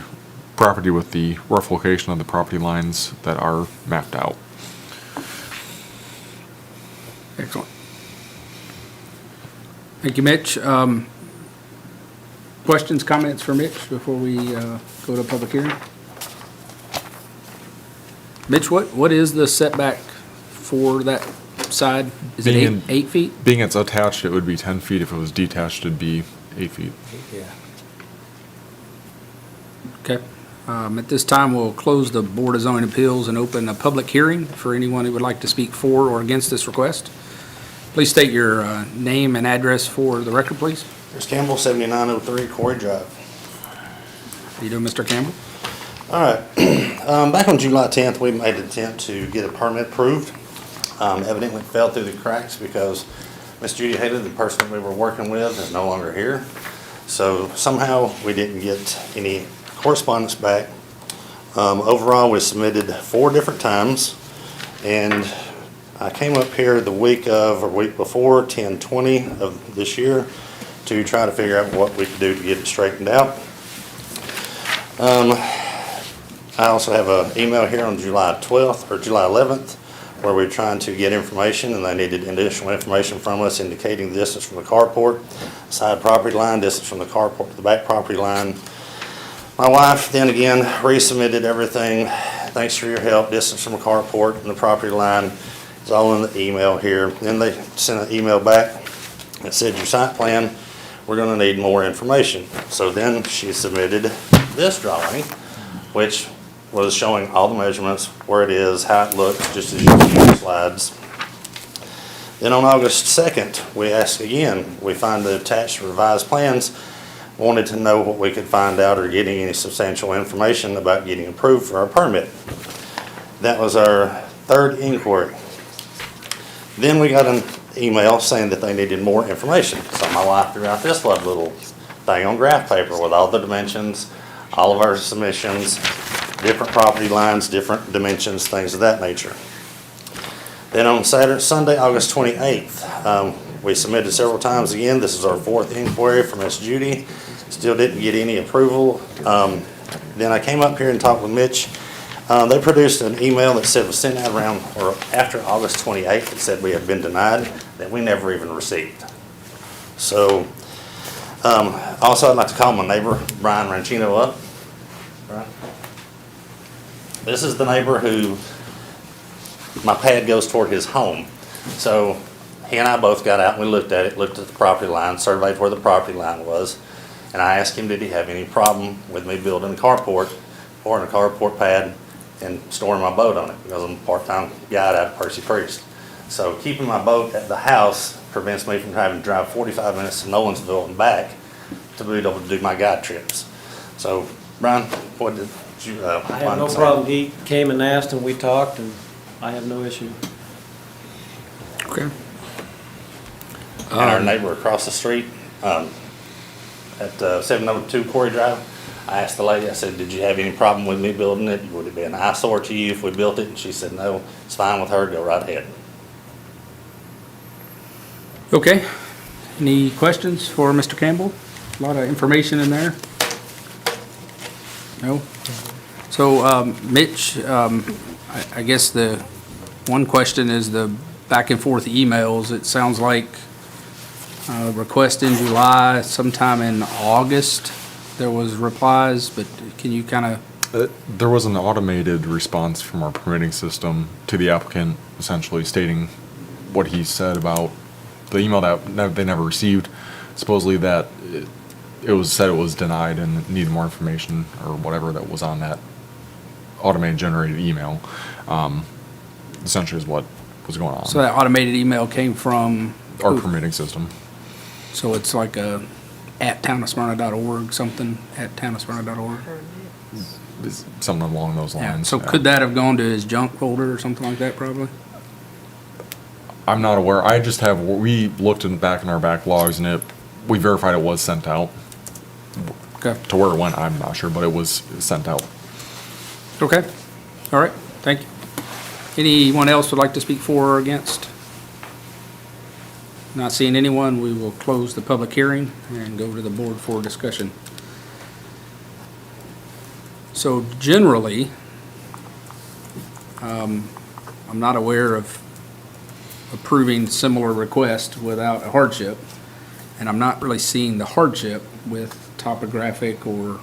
property with the rough location of the property lines that are mapped out. Excellent. Thank you, Mitch. Questions, comments for Mitch before we go to public hearing? Mitch, what is the setback for that side? Is it Being 8 feet? Being it's attached, it would be 10 feet. If it was detached, it'd be 8 feet. Yeah. Okay. At this time, we'll close the Board of Zoning Appeals and open a public hearing for anyone who would like to speak for or against this request. Please state your name and address for the record, please. There's Campbell, 7903 Quarry Drive. How you doing, Mr. Campbell? All right. Back on July 10th, we made an attempt to get a permit approved. Evidently fell through the cracks because Miss Judy Hayden, the person that we were working with, is no longer here. So somehow we didn't get any correspondence back. Overall, we submitted 4 different times, and I came up here the week of or week before 10/20 of this year to try to figure out what we could do to get it straightened out. I also have an email here on July 12th or July 11th where we're trying to get information, and they needed additional information from us indicating the distance from the carport, side property line, distance from the carport to the back property line. My wife then again resubmitted everything. Thanks for your help. Distance from the carport and the property line is all in the email here. Then they sent an email back that said your site plan, we're going to need more information. So then she submitted this drawing, which was showing all the measurements, where it is, how it looks, just as you see in the slides. Then on August 2nd, we asked again. We find the attached revised plans, wanted to know what we could find out or getting any substantial information about getting approved for our permit. That was our Third inquiry. Then we got an email saying that they needed more information. So my wife threw out this lovely little thing on graph paper with all the dimensions, all of our submissions, different property lines, different dimensions, things of that nature. Then on Sunday, August 28th, we submitted several times again. This is our fourth inquiry from Miss Judy. Still didn't get any approval. Then I came up here and talked with Mitch. They produced an email that said was sent out around or after August 28th. It said we had been denied, that we never even received. So, also I'd like to call my neighbor, Brian Ranchino, up. Brian? This is the neighbor who my pad goes toward his home. So he and I both got out and we looked at it, looked at the property line, surveyed where the property line was. And I asked him, did he have any problem with me building a carport, pouring a carport pad and storing my boat on it, because I'm a part-time guide out of Percy Priest. So keeping my boat at the house prevents me from having to drive 45 minutes to Nolensville and back to be able to do my guide trips. So, Brian, what did you I have want no to say? problem. He came and asked and we talked and I have no issue. Okay. And our neighbor across the street, at 702 Quarry Drive, I asked the lady, I said, did you have any problem with me building it? Would it be an eyesore to you if we built it? And she said, no, it's fine with her, go right ahead. Okay. Any questions for Mr. Campbell? A lot of information in there. No? So, Mitch, I guess the one question is the back and forth emails. It sounds like request in July, sometime in August, there was replies, but can you kind of? There was an automated response from our permitting system to the applicant, essentially stating what he said about the email that they never received. Supposedly that it was said it was denied and needed more information or whatever that was on that automated generated email. Essentially is what was going on. So that automated email came from? Our who? permitting system. So it's like at townofsmyrna.org, something, at townofsmyrna.org? Is something along those Yeah, lines. so could that have gone to his junk folder or something like that, probably? I'm not aware. I just have, we looked back in our backlogs and we verified it was sent out. Okay. To where it went, I'm not sure, but it was sent out. Okay, all right, thank you. Anyone else would like to speak for or against? Not seeing anyone, we will close the public hearing and go to the board for discussion. So generally, I'm not aware of approving similar request without a hardship, and I'm not really seeing the hardship with topographic or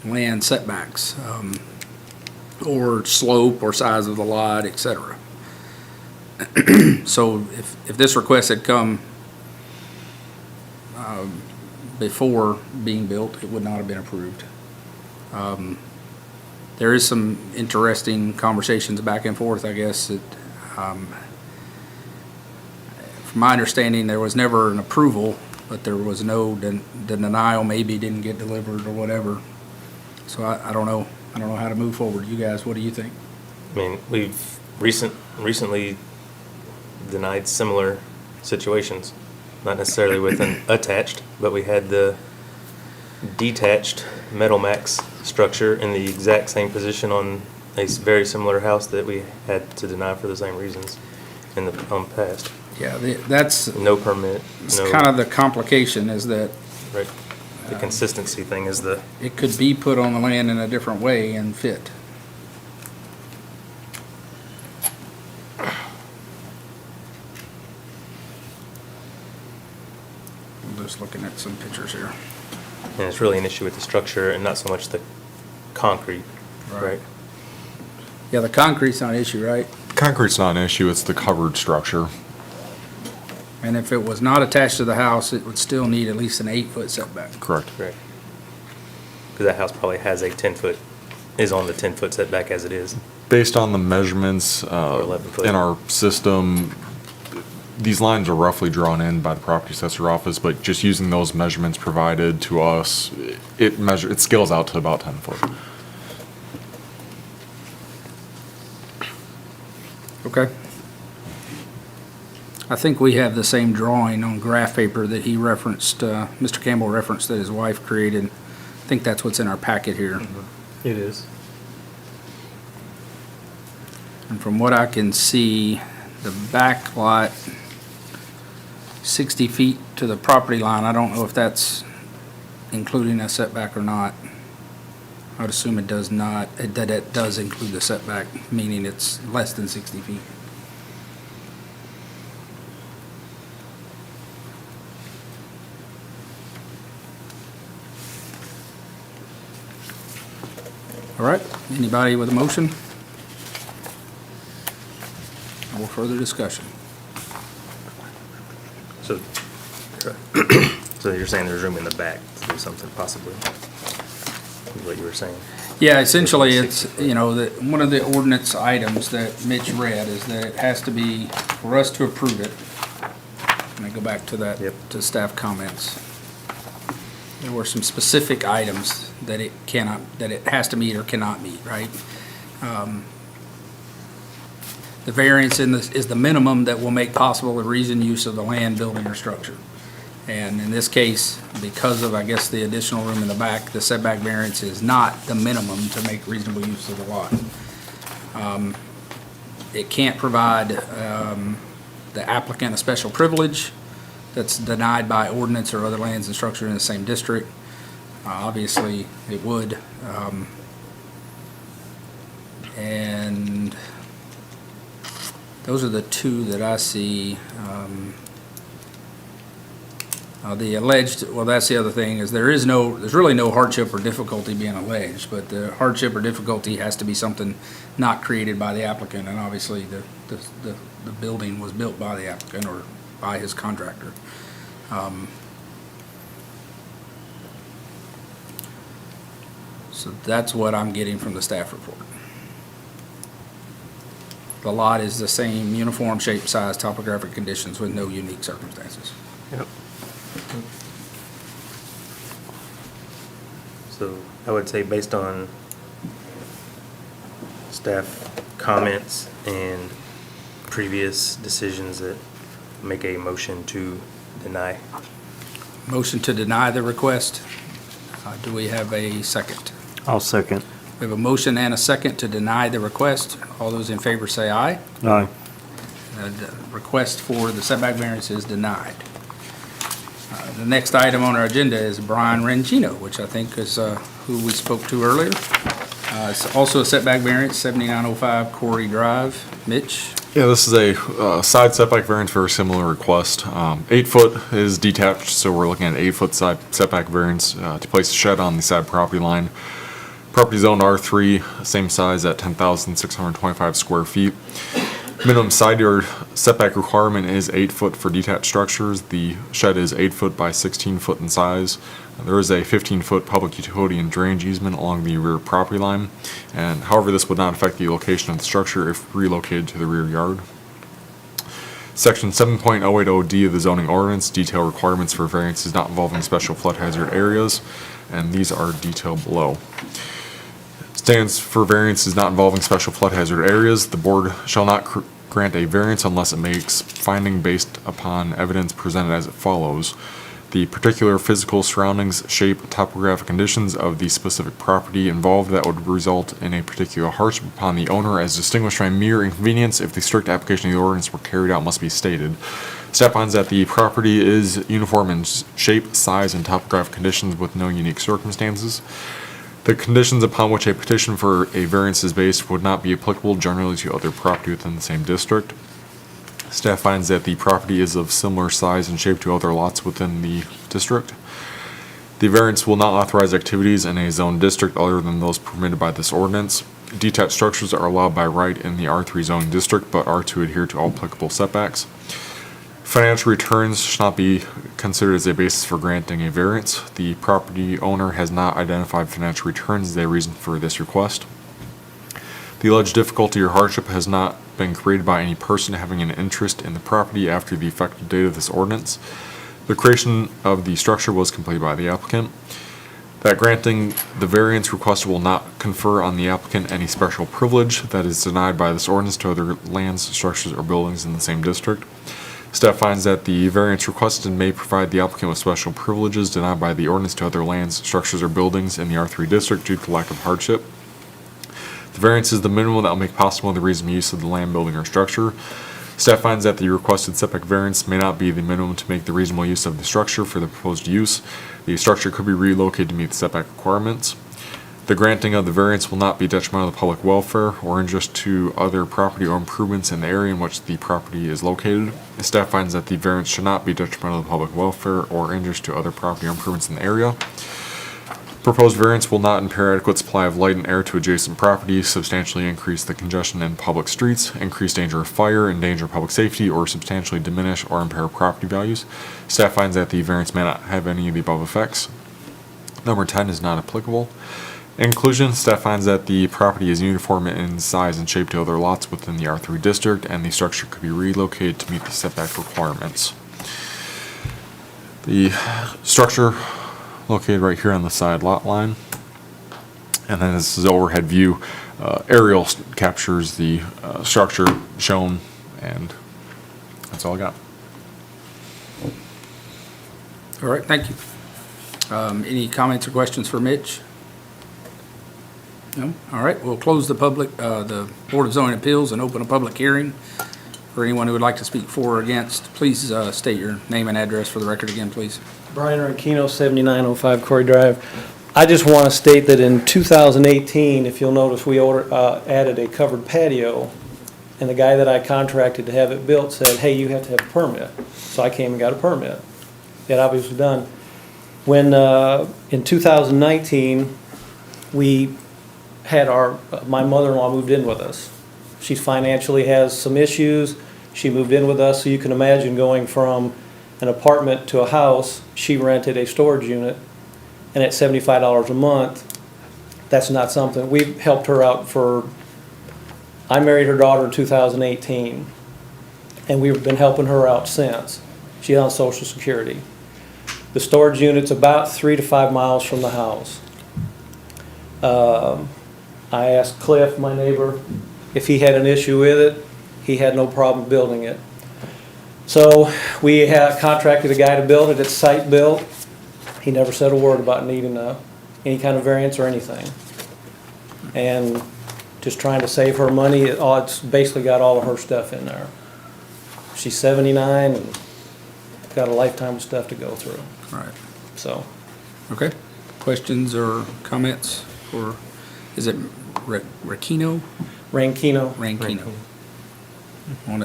land setbacks, or slope or size of the lot, et cetera. So if this request had come before being built, it would not have been approved. There is some interesting conversations back and forth, I guess, that, from my understanding, there was never an approval, but there was no, the denial maybe didn't get delivered or whatever. So I don't know. I don't know how to move forward. You guys, what do you think? I mean, we've recently denied similar situations, not necessarily with an attached, but we had the detached Metal Max structure in the exact same position on a very similar house that we had to deny for the same reasons in the past. Yeah, that's No permit, no. kind of the complication is that Right. The consistency thing is the, it could be put on the land in a different way and fit. I'm just looking at some pictures here. and it's really an issue with the structure and not so much the concrete, right? Yeah, the concrete's not an issue, right? Concrete's not an issue, it's the covered structure. And if it was not attached to the house, it would still need at least an 8-foot setback. Correct. Right. Because that house probably has a 10-foot, is on the 10-foot setback as it is. Based on the measurements 11 foot. in our system, these lines are roughly drawn in by the property assessor office, but just using those measurements provided to us, it scales out to about 10 foot. Okay. I think we have the same drawing on graph paper that he referenced, Mr. Campbell referenced that his wife created. I think that's what's in our packet here. It is. And from what I can see, the back lot, 60 feet to the property line, I don't know if that's including a setback or not. I would assume it does not, that it does include the setback, meaning it's less than 60 feet. All right, anybody with a motion? No further discussion. So, so you're saying there's room in the back to do something possibly? Is what you were saying? Yeah, essentially, it's, you know, one of the ordinance items that Mitch read is that it has to be, for us to approve it, and I go back to that, Yep. to staff comments. There were some specific items that it cannot, that it has to meet or cannot meet, right? The variance in this is the minimum that will make possible the reasoned use of the land, building, or structure. And in this case, because of, I guess, the additional room in the back, the setback variance is not the minimum to make reasonable use of the lot. It can't provide the applicant a special privilege that's denied by ordinance or other lands and structure in the same district. Obviously, it would. And those are the two that I see. The alleged, well, that's the other thing, is there's really no hardship or difficulty being alleged, but the hardship or difficulty has to be something not created by the applicant, and obviously the building was built by the applicant or by his contractor. So that's what I'm getting from the staff report. The lot is the same uniform shape, size, topographic conditions with no unique circumstances. Yep. So I would say based on staff comments and previous decisions that make a motion to deny. Motion to deny the request. Do we have a second? I'll second. We have a motion and a second to deny the request. All those in favor say aye. Aye. The request for the setback variance is denied. The next item on our agenda is Brian Rengino, which I think is who we spoke to earlier. It's also a setback variance, 7905 Corey Drive. Mitch? Yeah, this is a side setback variance for a similar request. 8 foot is detached, so we're looking at an 8 foot side setback variance to place a shed on the side property line. Property zoned R3, same size at 10,625 square feet. Minimum side yard setback requirement is 8 foot for detached structures. The shed is 8 foot by 16 foot in size. There is a 15-foot public utility and drainage easement along the rear property line. And however, this would not affect the location of the structure if relocated to the rear yard. Section 7.080D of the zoning ordinance detail requirements for variances not involving special flood hazard areas, and these are detailed below. Stands for variances not involving special flood hazard areas. The board shall not grant a variance unless it makes finding based upon evidence presented as it follows. The particular physical surroundings, shape, topographic conditions of the specific property involved that would result in a particular hardship upon the owner as distinguished from mere inconvenience if the strict application of the ordinance were carried out must be stated. Staff finds that the property is uniform in shape, size, and topographic conditions with no unique circumstances. The conditions upon which a petition for a variance is based would not be applicable generally to other property within the same district. Staff finds that the property is of similar size and shape to other lots within the district. The variance will not authorize activities in a zone district other than those permitted by this ordinance. Detached structures are allowed by right in the R3 zoning district, but are to adhere to all applicable setbacks. Financial returns should not be considered as a basis for granting a variance. The property owner has not identified financial returns as a reason for this request. The alleged difficulty or hardship has not been created by any person having an interest in the property after the effective date of this ordinance. The creation of the structure was completed by the applicant. That granting the variance requested will not confer on the applicant any special privilege that is denied by this ordinance to other lands, structures, or buildings in the same district. Staff finds that the variance requested may provide the applicant with special privileges denied by the ordinance to other lands, structures, or buildings in the R3 district due to lack of hardship. The variance is the minimum that will make possible the reasonable use of the land, building, or structure. Staff finds that the requested setback variance may not be the minimum to make the reasonable use of the structure for the proposed use. The structure could be relocated to meet the setback requirements. The granting of the variance will not be detrimental to public welfare or injurious to other property or improvements in the area in which the property is located. The staff finds that the variance should not be detrimental to public welfare or injurious to other property or improvements in the area. Proposed variance will not impair adequate supply of light and air to adjacent properties, substantially increase the congestion in public streets, increase danger of fire, endanger public safety, or substantially diminish or impair property values. Staff finds that the variance may not have any of the above effects. Number 10 is not applicable. In conclusion, staff finds that the property is uniform in size and shape to other lots within the R3 district, and the structure could be relocated to meet the setback requirements. The structure located right here on the side lot line. And then this is overhead view. Aerial captures the structure shown, and that's all I got. All right, thank you. Any comments or questions for Mitch? No? All right, we'll close the Board of Zoning Appeals and open a public hearing. For anyone who would like to speak for or against, please state your name and address for the record again, please. Brian Ranchino, 7905 Corey Drive. I just want to state that in 2018, if you'll notice, we added a covered patio, and the guy that I contracted to have it built said, hey, you have to have a permit. So I came and got a permit. It obviously done. When, in 2019, we had my mother-in-law moved in with us. She financially has some issues. She moved in with us, so you can imagine going from an apartment to a house. She rented a storage unit, and at $75 a month, that's not something. We've helped her out I married her daughter in 2018, and we've been helping her out since. She's on Social Security. The storage unit's about 3 to 5 miles from the house. I asked Cliff, my neighbor, if he had an issue with it. He had no problem building it. So we contracted a guy to build it. It's site built. He never said a word about needing any kind of variance or anything. And just trying to save her money, it's basically got all of her stuff in there. She's 79 and got a lifetime of stuff to go through. All right. So, Okay. Questions or comments? Or is it Ranchino? Ranchino. Ranchino. I want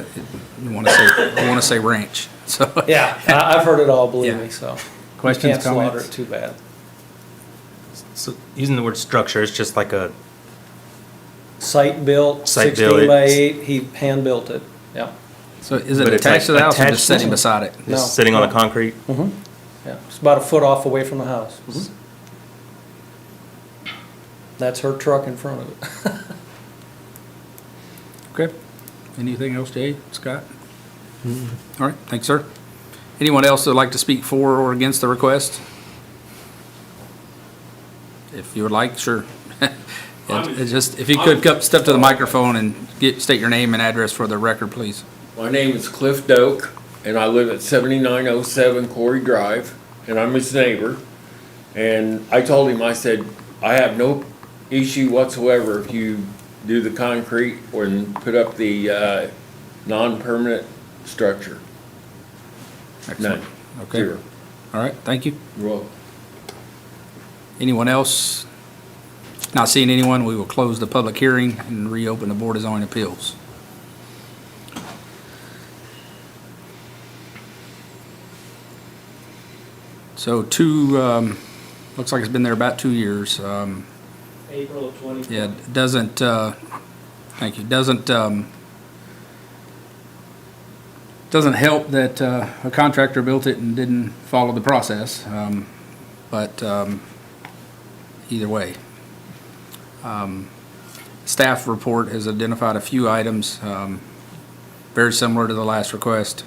to say ranch. So Yeah, I've heard it all, believe Yeah. me, so. Questions, Can't slaughter comments? it too bad. So using the word structure, it's just like a, Site built, Site built, 16 by it's- 8, he hand built it, yeah. So is it But it's attached to like the house or attached just sitting to- beside it? No. just sitting on a concrete. Yeah, it's about a foot off away from the house. That's her truck in front of it. Okay. Anything else, Jay, Scott? All right, thanks, sir. Anyone else that would like to speak for or against the request? If you would like, sure. It's just, if you could step to the microphone and state your name and address for the record, please. My name is Cliff Doak, and I live at 7907 Corey Drive, and I'm his neighbor. And I told him, I said, I have no issue whatsoever if you do the concrete or put up the non-permanent structure. Excellent. None. Okay. Zero. All right, thank you. Well, Anyone else? Not seeing anyone, we will close the public hearing and reopen the Board of Zoning Appeals. So looks like it's been there about 2 years. April of 20. Yeah, it doesn't, thank you, doesn't help that a contractor built it and didn't follow the process, but either way. Staff report has identified a few items very similar to the last request.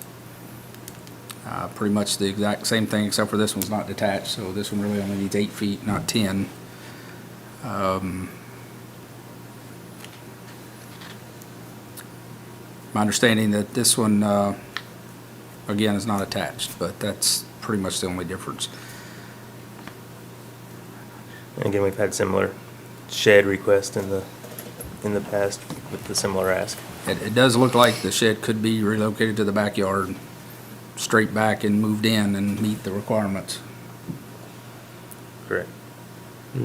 Pretty much the exact same thing, except for this one's not detached, so this one really only needs 8 feet, not 10. My understanding that this one, again, is not attached, but that's pretty much the only difference. And again, we've had similar shed requests in the past with the similar ask. It does look like the shed could be relocated to the backyard, straight back and moved in and meet the requirements. Correct. I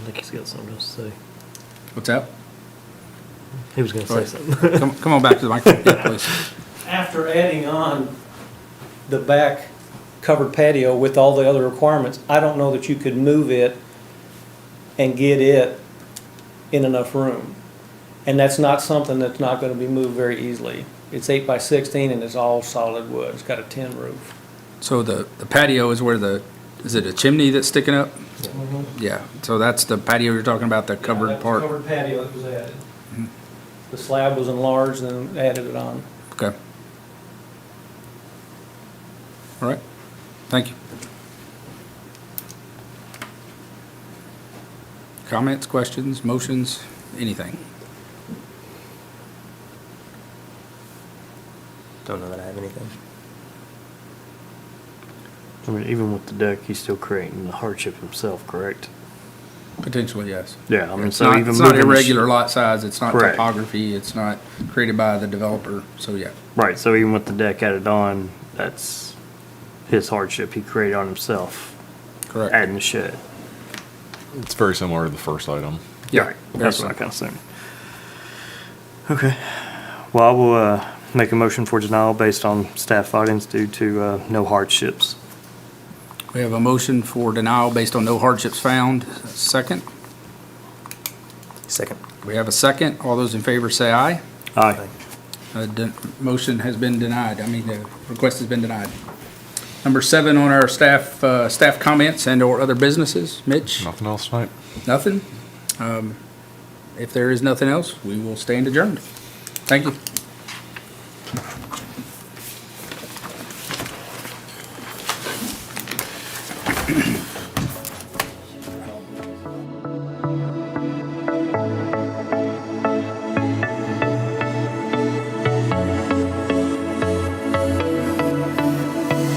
think he's got something else to say. What's that? He was gonna Go say ahead. something. Come on back to the microphone, yeah, please. After adding on the back covered patio with all the other requirements, I don't know that you could move it and get it in enough room. And that's not something that's not gonna be moved very easily. It's 8 by 16 and it's all solid wood. It's got a tin roof. So the patio is where is it a chimney that's sticking up? Yeah, so that's the patio you're talking about, the covered That's the part? Covered patio that was added. The slab was enlarged and added it on. Okay. All right, thank you. Comments, questions, motions, anything? Don't know that I have anything. I mean, even with the deck, he's still creating the hardship himself, correct? Potentially, yes. Yeah, I mean, It's so not, even it's not moving the sh- irregular lot size, it's not Correct. topography, it's not created by the developer, so yeah. Right, so even with the deck added on, that's his hardship he created on himself, Correct. adding the shed. It's very similar to the first item. Yeah, Right, very that's what I simple. kind of assumed. Okay, well, I will, make a motion for denial based on staff findings due to, no hardships. We have a motion for denial based on no hardships found. Second, Second. we have a second. All those in favor say aye. Aye. Motion has been denied. The request has been denied. Number 7 on our staff comments and/or other businesses. Mitch? Nothing else tonight? Nothing? If there is nothing else, we will stand adjourned. Thank you.